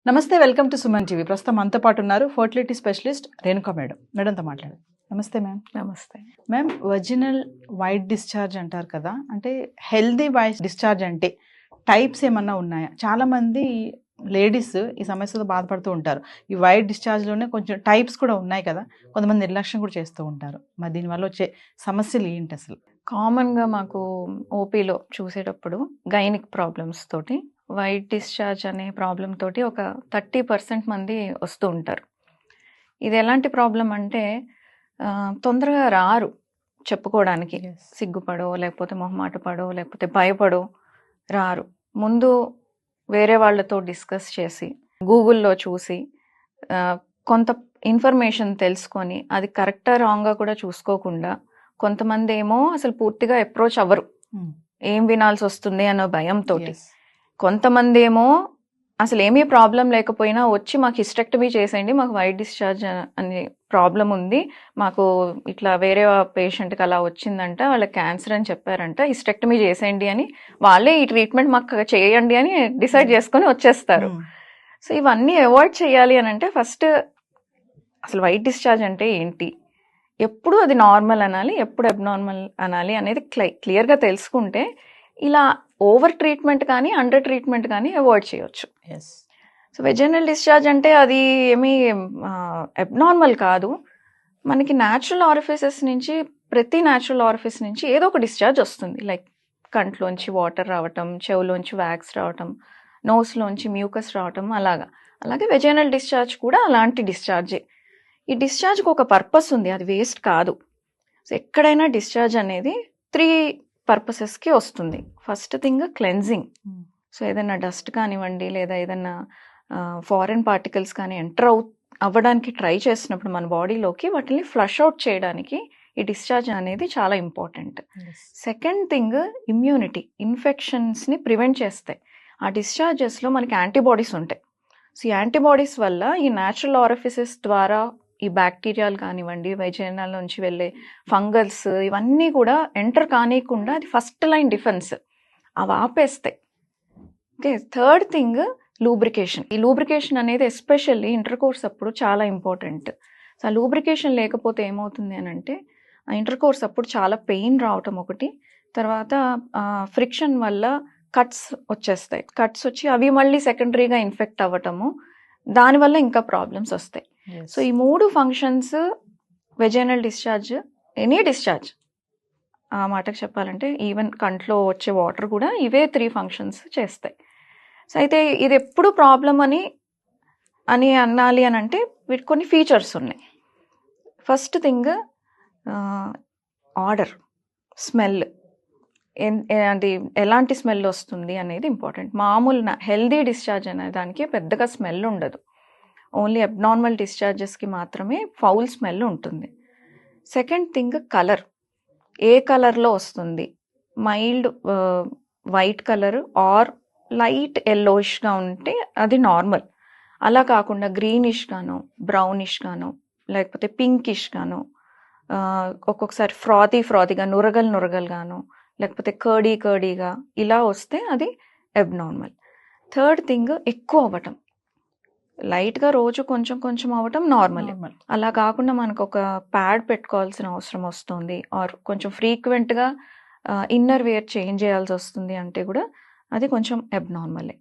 నమస్తే, welcome to Suman TV. ప్రస్తుతం మనతో పాటు ఉన్నారు ఫర్టిలిటీ స్పెషలిస్ట్ రేణుకా మేడంతో మాట్లాడారు. నమస్తే మ్యామ్. నమస్తే మ్యామ్, వజినల్ వైట్ డిశ్చార్జ్ అంటారు కదా, అంటే హెల్దీ వైట్ డిశ్చార్జ్ అంటే టైప్స్ ఏమన్నా ఉన్నాయా? చాలా మంది లేడీస్ ఈ సమస్యతో బాధపడుతూ ఉంటారు. ఈ వైట్ డిశ్చార్జ్లోనే కొంచెం టైప్స్ కూడా ఉన్నాయి కదా, కొంతమంది నిర్లక్ష్యం కూడా చేస్తూ ఉంటారు. మరి దీనివల్ల వచ్చే సమస్యలు ఏంటి అసలు? కామన్గా మాకు ఓపీలో చూసేటప్పుడు గైనిక్ ప్రాబ్లమ్స్ తోటి వైట్ డిశ్చార్జ్ అనే ప్రాబ్లం తోటి ఒక 30% మంది వస్తూ ఉంటారు. ఇది ఎలాంటి ప్రాబ్లం అంటే తొందరగా రారు చెప్పుకోవడానికి. సిగ్గుపడో లేకపోతే మొహమాట పడో లేకపోతే భయపడో రారు. ముందు వేరే వాళ్ళతో డిస్కస్ చేసి గూగుల్లో చూసి కొంత ఇన్ఫర్మేషన్ తెలుసుకొని అది కరెక్టా రాంగా కూడా చూసుకోకుండా కొంతమంది ఏమో అసలు పూర్తిగా అప్రోచ్ అవ్వరు, ఏం వినాల్సి వస్తుంది అన్న భయంతో. కొంతమంది ఏమో అసలు ఏమీ ప్రాబ్లం లేకపోయినా వచ్చి మాకు హిస్టెక్టమీ చేసేయండి, మాకు వైట్ డిశ్చార్జ్ అనే ప్రాబ్లం ఉంది, మాకు ఇట్లా వేరే పేషెంట్కి అలా వచ్చిందంట, వాళ్ళకి క్యాన్సర్ అని చెప్పారంట, హిస్టెక్టమీ చేసేయండి అని వాళ్ళే ఈ ట్రీట్మెంట్ మాకు చేయండి అని డిసైడ్ చేసుకొని వచ్చేస్తారు. సో ఇవన్నీ అవాయిడ్ చేయాలి అని అంటే ఫస్ట్ అసలు వైట్ డిశ్చార్జ్ అంటే ఏంటి, ఎప్పుడు అది నార్మల్ అనాలి, ఎప్పుడు అబ్నార్మల్ అనాలి అనేది క్లియర్గా తెలుసుకుంటే ఇలా ఓవర్ ట్రీట్మెంట్ కానీ అండర్ ట్రీట్మెంట్ కానీ అవాయిడ్ చేయొచ్చు. సో వెజైనల్ డిశ్చార్జ్ అంటే అది ఏమీ అబ్నార్మల్ కాదు. మనకి న్యాచురల్ ఆరిఫిసెస్ నుంచి ప్రతి న్యాచురల్ ఆరిఫిస్ నుంచి ఏదో ఒక డిశ్చార్జ్ వస్తుంది. లైక్ కంట్లోంచి వాటర్ రావటం, చెవులోంచి వ్యాక్స్ రావటం, నోస్లోంచి మ్యూకస్ రావటం, అలాగే వెజైనల్ డిశ్చార్జ్ కూడా అలాంటి డిశ్చార్జే. ఈ డిశ్చార్జ్కి ఒక పర్పస్ ఉంది, అది వేస్ట్ కాదు. సో ఎక్కడైనా డిశ్చార్జ్ అనేది 3 పర్పసెస్కి వస్తుంది. First thing cleansing. సో ఏదైనా డస్ట్ కానివ్వండి లేదా ఏదైనా ఫారెన్ పార్టికల్స్ కానీ ఎంటర్ అవ్వడానికి ట్రై చేసినప్పుడు మన బాడీలోకి వాటిని ఫ్లష్ అవుట్ చేయడానికి ఈ డిశ్చార్జ్ అనేది చాలా ఇంపార్టెంట్. Second thing immunity. ఇన్ఫెక్షన్స్ని ప్రివెంట్ చేస్తాయి. ఆ డిశ్చార్జెస్లో మనకి యాంటీబాడీస్ ఉంటాయి. సో ఈ యాంటీబాడీస్ వల్ల ఈ న్యాచురల్ ఆరిఫిసెస్ ద్వారా ఈ బ్యాక్టీరియాలు కానివ్వండి, వెజైనల్ నుంచి వెళ్ళే ఫంగల్స్ ఇవన్నీ కూడా ఎంటర్ కానియకుండా అది ఫస్ట్ లైన్ డిఫెన్స్, అవి ఆపేస్తాయి. Okay, third thing lubrication. ఈ లూబ్రికేషన్ అనేది ఎస్పెషల్లీ ఇంటర్ కోర్స్ అప్పుడు చాలా ఇంపార్టెంట్. సో ఆ లూబ్రికేషన్ లేకపోతే ఏమవుతుంది అని అంటే ఆ ఇంటర్ కోర్స్ అప్పుడు చాలా పెయిన్ రావటం ఒకటి, తర్వాత ఫ్రిక్షన్ వల్ల కట్స్ వచ్చేస్తాయి. కట్స్ వచ్చి అవి మళ్ళీ సెకండరీగా ఇన్ఫెక్ట్ అవ్వటము, దానివల్ల ఇంకా ప్రాబ్లమ్స్ వస్తాయి. సో ఈ 3 functions vaginal discharge, any discharge ఆ మాటకు చెప్పాలంటే ఈవెన్ కంట్లో వచ్చే వాటర్ కూడా ఇవే 3 ఫంక్షన్స్ చేస్తాయి. సో అయితే ఇది ఎప్పుడు ప్రాబ్లం అని అనాలి అని అంటే వీటి కొన్ని ఫీచర్స్ ఉన్నాయి. First thing order, smell. అది ఎలాంటి స్మెల్ వస్తుంది అనేది ఇంపార్టెంట్. మామూలు హెల్దీ డిశ్చార్జ్ అనే దానికి పెద్దగా స్మెల్ ఉండదు. ఓన్లీ అబ్నార్మల్ డిశ్చార్జెస్కి మాత్రమే ఫౌల్ స్మెల్ ఉంటుంది. Second thing colour. ఏ కలర్లో వస్తుంది, mild white colour or light ఎల్లోయిష్గా ఉంటే అది నార్మల్. అలా కాకుండా గ్రీనిష్ గాను, బ్రౌనిష్ గాను, లేకపోతే పింకిష్ గాను, ఒక్కొక్కసారి ఫ్రాతీగా నురగలుగాను, లేకపోతే కర్డీగా ఇలా వస్తే అది అబ్నార్మల్. థర్డ్ థింగ్ ఎక్కువ అవ్వటం. లైట్గా రోజు కొంచెం అవ్వటం నార్మల్. అలా కాకుండా మనకు ఒక ప్యాడ్ పెట్టుకోవాల్సిన అవసరం వస్తుంది, ఆర్ కొంచెం ఫ్రీక్వెంట్గా ఇన్నర్ వేర్ చేంజ్ చేయాల్సి వస్తుంది అంటే కూడా అది కొంచెం అబ్నార్మలే.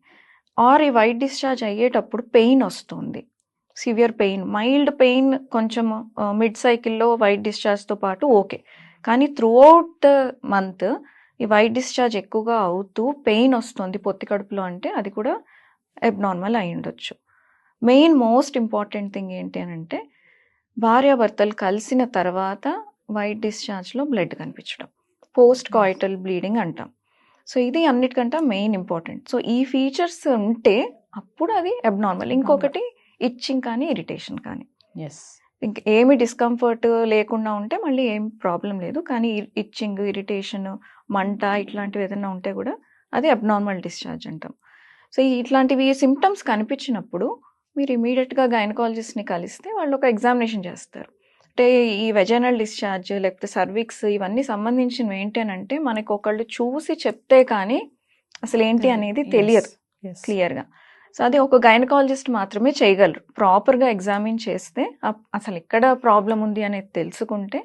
ఆర్ ఈ వైట్ డిశ్చార్జ్ అయ్యేటప్పుడు పెయిన్ వస్తుంది, సివియర్ పెయిన్. మైల్డ్ పెయిన్ కొంచెం మిడ్ సైకిల్లో వైట్ డిశ్చార్జ్తో పాటు ఓకే, కానీ త్రూ అవుట్ ద మంత్ ఈ వైట్ డిశ్చార్జ్ ఎక్కువగా అవుతూ పెయిన్ వస్తుంది పొత్తి కడుపులో అంటే అది కూడా అబ్నార్మల్ అయి ఉండొచ్చు. మెయిన్ మోస్ట్ ఇంపార్టెంట్ థింగ్ ఏంటి అని అంటే భార్యాభర్తలు కలిసిన తర్వాత వైట్ డిశ్చార్జ్లో బ్లడ్ కనిపించడం, పోస్ట్ కాయిటల్ బ్లీడింగ్ అంటాం. సో ఇది అన్నిటికంటే మెయిన్ ఇంపార్టెంట్. సో ఈ ఫీచర్స్ ఉంటే అప్పుడు అది అబ్నార్మల్. ఇంకొకటి ఇచ్చింగ్ కానీ ఇరిటేషన్ కానీ, ఇంక ఏమి డిస్కంఫర్ట్ లేకుండా ఉంటే మళ్ళీ ఏం ప్రాబ్లం లేదు, కానీ ఇచ్చింగ్, ఇరిటేషన్, మంట ఇట్లాంటివి ఏదైనా ఉంటే కూడా అది అబ్నార్మల్ డిశ్చార్జ్ అంటాం. సో ఇట్లాంటివి సిమ్టమ్స్ కనిపించినప్పుడు మీరు ఇమీడియట్గా గైనకాలజిస్ట్ని కలిస్తే వాళ్ళు ఒక ఎగ్జామినేషన్ చేస్తారు. అంటే ఈ వెజైనల్ డిశ్చార్జ్ లేకపోతే సర్విక్స్ ఇవన్నీ సంబంధించినవి ఏంటి అని అంటే మనకు ఒకళ్ళు చూసి చెప్తే కానీ అసలు ఏంటి అనేది తెలియదు క్లియర్గా. సో అది ఒక గైనకాలజిస్ట్ మాత్రమే చేయగలరు. ప్రాపర్గా ఎగ్జామిన్ చేస్తే అసలు ఎక్కడ ప్రాబ్లం ఉంది అనేది తెలుసుకుంటే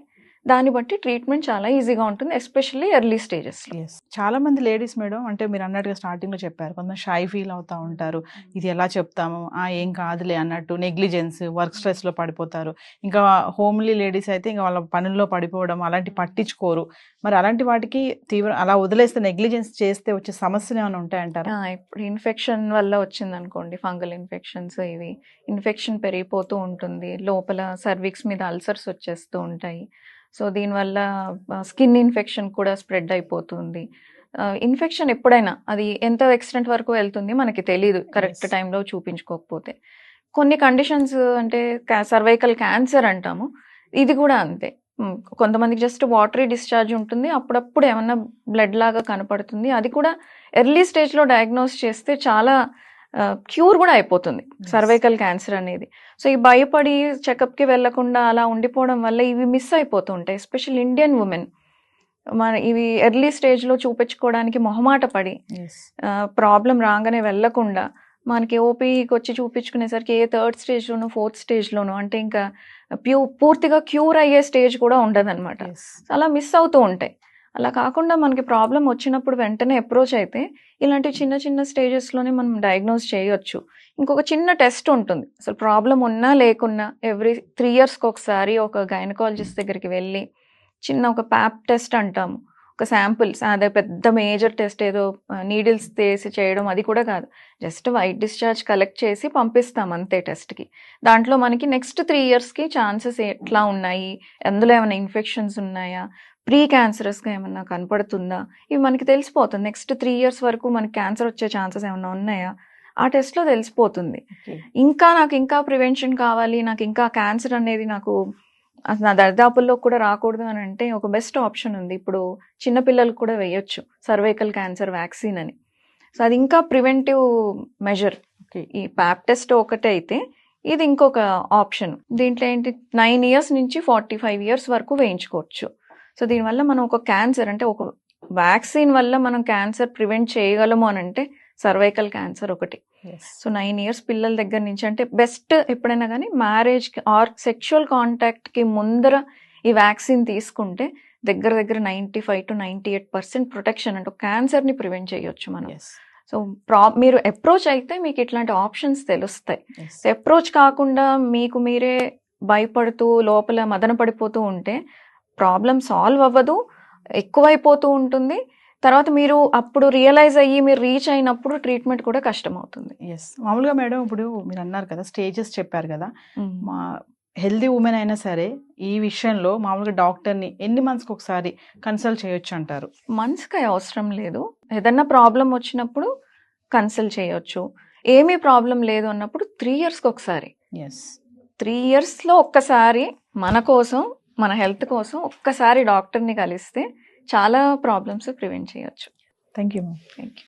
దాన్ని బట్టి ట్రీట్మెంట్ చాలా ఈజీగా ఉంటుంది, ఎస్పెషల్లీ ఎర్లీ స్టేజెస్లో. చాలా మంది లేడీస్ మేడం, అంటే మీరు అన్నట్టుగా స్టార్టింగ్లో చెప్పారు, కొంచెం షై ఫీల్ అవుతూ ఉంటారు. ఇది ఎలా చెప్తాము, ఏం కాదులే అన్నట్టు నెగ్లిజెన్స్, వర్క్ స్ట్రెస్లో పడిపోతారు. ఇంకా హోమ్లీ లేడీస్ అయితే ఇంకా వాళ్ళ పనుల్లో పడిపోవడం, అలాంటి పట్టించుకోరు. మరి అలాంటి వాటికి అలా వదిలేస్తే, నెగ్లిజెన్స్ చేస్తే వచ్చే సమస్యలు ఏమైనా ఉంటాయంటారా? ఇప్పుడు ఇన్ఫెక్షన్ వల్ల వచ్చింది అనుకోండి, ఫంగల్ ఇన్ఫెక్షన్స్, ఇవి ఇన్ఫెక్షన్ పెరిగిపోతూ ఉంటుంది, లోపల సర్విక్స్ మీద అల్సర్స్ వచ్చేస్తూ ఉంటాయి. సో దీనివల్ల స్కిన్ ఇన్ఫెక్షన్ కూడా స్ప్రెడ్ అయిపోతుంది. ఇన్ఫెక్షన్ ఎప్పుడైనా అది ఎంత ఎక్స్టెంట్ వరకు వెళ్తుంది మనకి తెలియదు కరెక్ట్ టైంలో చూపించుకోకపోతే. కొన్ని కండిషన్స్ అంటే సర్వైకల్ క్యాన్సర్ అంటాము, ఇది కూడా అంతే. కొంతమందికి జస్ట్ వాటరీ డిశ్చార్జ్ ఉంటుంది, అప్పుడప్పుడు ఏమన్నా బ్లడ్ లాగా కనపడుతుంది. అది కూడా ఎర్లీ స్టేజ్లో డయాగ్నోస్ చేస్తే చాలా క్యూర్ కూడా అయిపోతుంది సర్వైకల్ క్యాన్సర్ అనేది. సో ఈ భయపడి చెకప్కి వెళ్లకుండా అలా ఉండిపోవడం వల్ల ఇవి మిస్ అయిపోతూ ఉంటాయి. ఎస్పెషల్ ఇండియన్ ఉమెన్ ఇవి ఎర్లీ స్టేజ్లో చూపించుకోవడానికి మొహమాట పడి ప్రాబ్లం రాగానే వెళ్లకుండా మనకి ఓపీకి వచ్చి చూపించుకునేసరికి ఏ 3rd స్టేజ్లోనో 4th స్టేజ్లోనో, అంటే ఇంకా పూర్తిగా క్యూర్ అయ్యే స్టేజ్ కూడా ఉండదన్నమాట. అలా మిస్ అవుతూ ఉంటాయి. అలా కాకుండా మనకి ప్రాబ్లం వచ్చినప్పుడు వెంటనే అప్రోచ్ అయితే ఇలాంటి చిన్న చిన్న స్టేజెస్లోనే మనం డయాగ్నోస్ చేయొచ్చు. ఇంకొక చిన్న టెస్ట్ ఉంటుంది, అసలు ప్రాబ్లం ఉన్నా లేకున్నా ఎవ్రీ 3 yearsకి ఒకసారి ఒక గైనకాలజిస్ట్ దగ్గరికి వెళ్ళి చిన్న ఒక ప్యాప్ టెస్ట్ అంటాము, ఒక శాంపిల్స్, అదే పెద్ద మేజర్ టెస్ట్ ఏదో నీడిల్స్ తీసి చేయడం అది కూడా కాదు, జస్ట్ వైట్ డిశ్చార్జ్ కలెక్ట్ చేసి పంపిస్తాం అంతే టెస్ట్కి. దాంట్లో మనకి నెక్స్ట్ 3 yearsకి ఛాన్సెస్ ఎట్లా ఉన్నాయి, అందులో ఏమైనా ఇన్ఫెక్షన్స్ ఉన్నాయా, ప్రీ క్యాన్సరస్గా ఏమన్నా కనపడుతుందా, ఇవి మనకి తెలిసిపోతుంది. నెక్స్ట్ 3 years వరకు మనకి క్యాన్సర్ వచ్చే ఛాన్సెస్ ఏమైనా ఉన్నాయా ఆ టెస్ట్లో తెలిసిపోతుంది. నాకు ఇంకా ప్రివెన్షన్ కావాలి, నాకు ఇంకా క్యాన్సర్ అనేది నాకు నా దరిదాపుల్లో కూడా రాకూడదు అని అంటే ఒక బెస్ట్ ఆప్షన్ ఉంది. ఇప్పుడు చిన్నపిల్లలకు కూడా వేయొచ్చు సర్వైకల్ క్యాన్సర్ వ్యాక్సిన్ అని. సో అది ఇంకా ప్రివెంటివ్ మెజర్. ఈ ప్యాప్ టెస్ట్ ఒకటే అయితే ఇది ఇంకొక ఆప్షన్. దీంట్లో ఏంటి 9 years నుంచి 45 years వరకు వేయించుకోవచ్చు. సో దీనివల్ల మనం ఒక క్యాన్సర్, అంటే ఒక వ్యాక్సిన్ వల్ల మనం క్యాన్సర్ ప్రివెంట్ చేయగలము అని అంటే సర్వైకల్ క్యాన్సర్ ఒకటి. సో 9 years పిల్లల దగ్గర నుంచి, అంటే బెస్ట్ ఎప్పుడైనా కానీ మ్యారేజ్కి ఆర్ సెక్షువల్ కాంటాక్ట్కి ముందర ఈ వ్యాక్సిన్ తీసుకుంటే దగ్గర 95 to 98% ప్రొటెక్షన్, అంటే క్యాన్సర్ని ప్రివెంట్ చేయొచ్చు మనం. సో మీరు అప్రోచ్ అయితే మీకు ఇట్లాంటి ఆప్షన్స్ తెలుస్తాయి. అప్రోచ్ కాకుండా మీకు మీరే భయపడుతూ లోపల మదన పడిపోతూ ఉంటే ప్రాబ్లం సాల్వ్ అవ్వదు, ఎక్కువైపోతూ ఉంటుంది. తర్వాత మీరు అప్పుడు రియలైజ్ అయ్యి మీరు రీచ్ అయినప్పుడు ట్రీట్మెంట్ కూడా కష్టం అవుతుంది. మామూలుగా మేడం, ఇప్పుడు మీరు అన్నారు కదా, స్టేజెస్ చెప్పారు కదా, మా హెల్దీ ఉమెన్ అయినా సరే ఈ విషయంలో మామూలుగా డాక్టర్ని ఎన్ని మంత్స్కి ఒకసారి కన్సల్ట్ చేయొచ్చు అంటారు? మంత్స్కి అవసరం లేదు, ఏదన్నా ప్రాబ్లం వచ్చినప్పుడు కన్సల్ట్ చేయొచ్చు. ఏమీ ప్రాబ్లం లేదు అన్నప్పుడు 3 yearsకి ఒకసారి. 3 yearsలో ఒక్కసారి మన కోసం, మన హెల్త్ కోసం ఒక్కసారి డాక్టర్ని కలిస్తే చాలా ప్రాబ్లమ్స్ ప్రివెంట్ చేయొచ్చు. Thank you. Thank you.